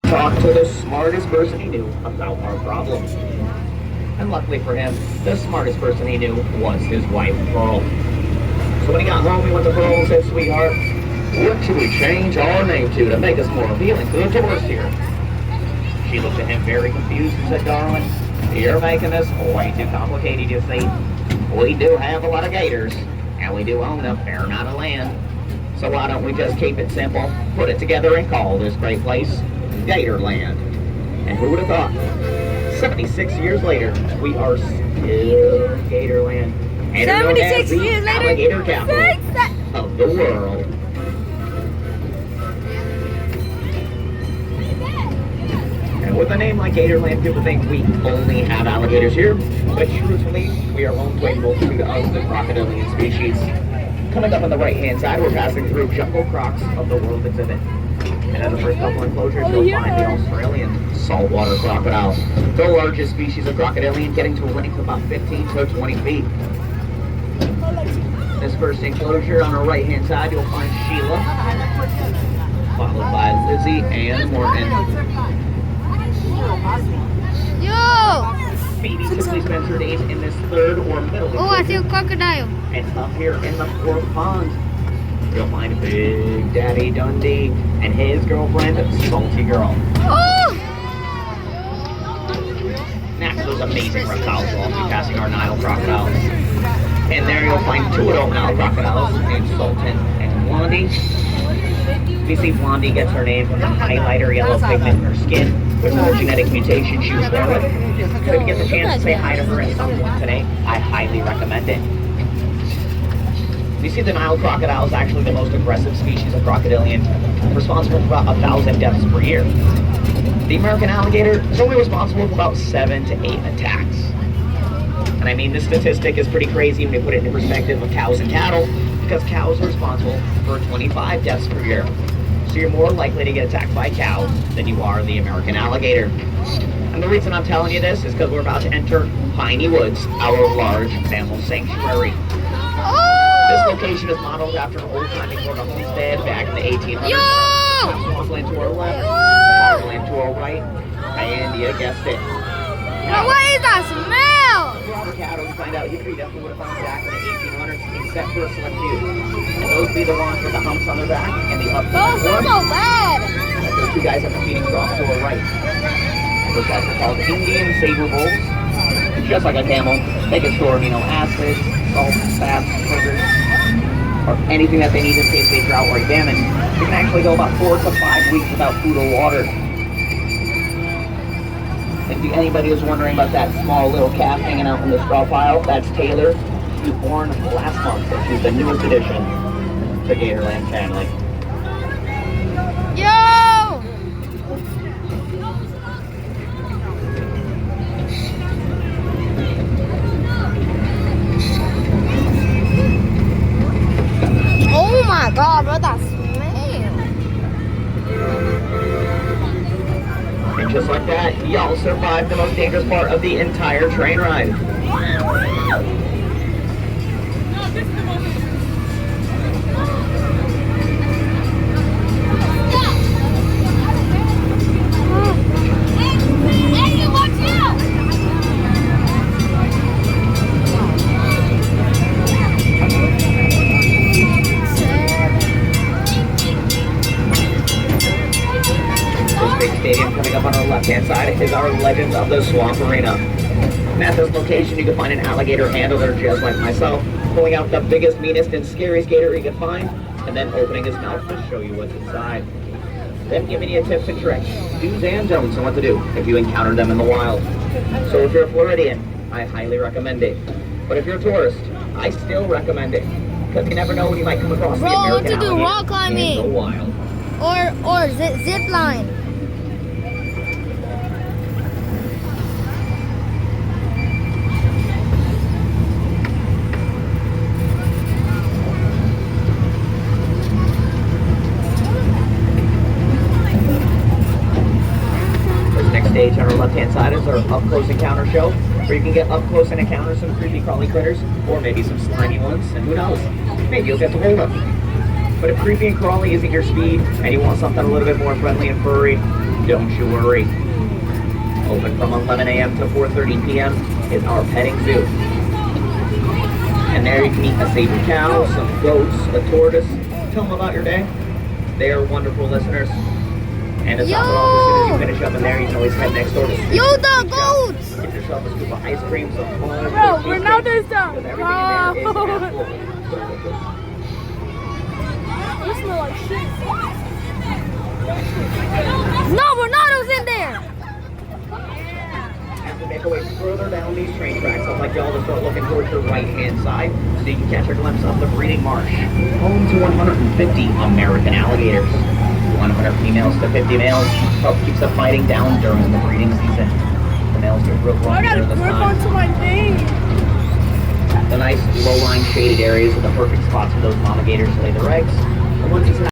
talk to the smartest person he knew about our problem. And luckily for him, the smartest person he knew was his wife, Pearl. So when he got home, he went to Pearl and said, "Sweetheart, what should we change our name to make us more appealing to the tourist here?" She looked at him very confused and said, "Darling, you're making this way too complicated, you see. We do have a lot of gators, and we do own a fair amount of land. So why don't we just keep it simple, put it together, and call this great place Gatorland?" And who would have thought? 76 years later, we are still Gatorland. And 76 years later? Alligator capital of the world. And with a name like Gatorland, people think we only have alligators here, but truthfully, we are home to a multitude of the crocodilian species. Coming up on the right-hand side, we're passing through Jungle Crocs of the World exhibit. And in the first couple enclosures, you'll find the Australian saltwater crocodile, the largest species of crocodilian, getting to a length of about 15 to 20 feet. This first enclosure on our right-hand side, you'll find Sheila, followed by Lizzie and Morton. Yo! Phoebe typically spends her days in this third or middle Oh, I see a enclosure. crocodile. And up here in the fourth pond, you'll find Big Daddy Dundee and his girlfriend, Salty Girl. Oh! Next, those amazing reptiles will all be passing our Nile crocodiles. And there you'll find two adult Nile crocodiles named Sultan and Blondie. You see, Blondie gets her name from the highlighter yellow pigment in her skin, which is a genetic mutation she was born with. So if you get the chance to say hi to her at some point today, I highly recommend it. You see, the Nile crocodile is actually the most aggressive species of crocodilian, responsible for about 1,000 deaths per year. The American alligator is only responsible for about 7 to 8 attacks. And I mean, this statistic is pretty crazy when you put it into perspective of cows and cattle, because cows are responsible for 25 deaths per year. So you're more likely to get attacked by a cow than you are the American alligator. And the reason I'm telling you this is because we're about to enter Piney Woods, our large mammal sanctuary. This location is modeled after an old-timey Florida homestead back in the 1800s. Swampland to our left, farmland to our right, and you guessed it. Now, what is that smell? For cattle, you find out history definitely would have found back in the 1800s, except for a select few. And those would be the ones with the humps on their back and the up. Those are so bad. And those two guys have the feeding trough to our right. And those guys are called Indian saber bulls. Just like a camel, they can store amino acids, salt, fats, sugars, or anything that they need in case they drought or famine. They can actually go about 4 to 5 weeks without food or water. If anybody is wondering about that small little calf hanging out in the straw pile, that's Taylor. She was born last month, so she's the newest addition to Gatorland family. Yo! Oh my God, bro, that smell. And just like that, y'all survived the most dangerous part of the entire train ride. Stadium coming up on our left-hand side is our Legends of the Swamp Arena. And at this location, you can find an alligator handler just like myself, pulling out the biggest, meanest, and scariest gator he can find, and then opening his mouth to show you what's inside. Then giving you tips and tricks, do's and don'ts on what to do if you encounter them in the wild. So if you're a Floridian, I highly recommend it. But if you're a tourist, I still recommend it, because you never know when you might come across the American what to do? alligator Rock climbing. in the wild. Or zip line. Stage on our left-hand side is our up-close encounter show, where you can get up close and encounter some creepy crawly critters, or maybe some slimy ones, and who knows, maybe you'll get to hold them. But if creepy and crawly isn't your speed, and you want something a little bit more friendly and furry, Don't you worry. Open from 11 a.m. to 4:30 p.m. is our petting zoo. And there you can meet a saber cow, some goats, a tortoise. Tell them about your day. They are wonderful listeners. And to top it off, as soon as you finish up in there, you can always head next door to Sweet Yo, the Beach House. goats! Get yourself a scoop of ice cream, some fun. Bro, we're not this down. Because everything in there is Bro. absolutely delicious. You smell like shit. No, Ronaldo's in there! As we make our way further down these train tracks, I'd like y'all to start looking towards your right-hand side so you can catch a glimpse of the breeding marsh, home to 150 American alligators. 100 females to 50 males help keeps the fighting down during the breeding season. The males get real I grumpy gotta during this grip time. onto my thing. The nice low-lying shaded areas are the perfect spots for those mama gators to lay their eggs. And once it's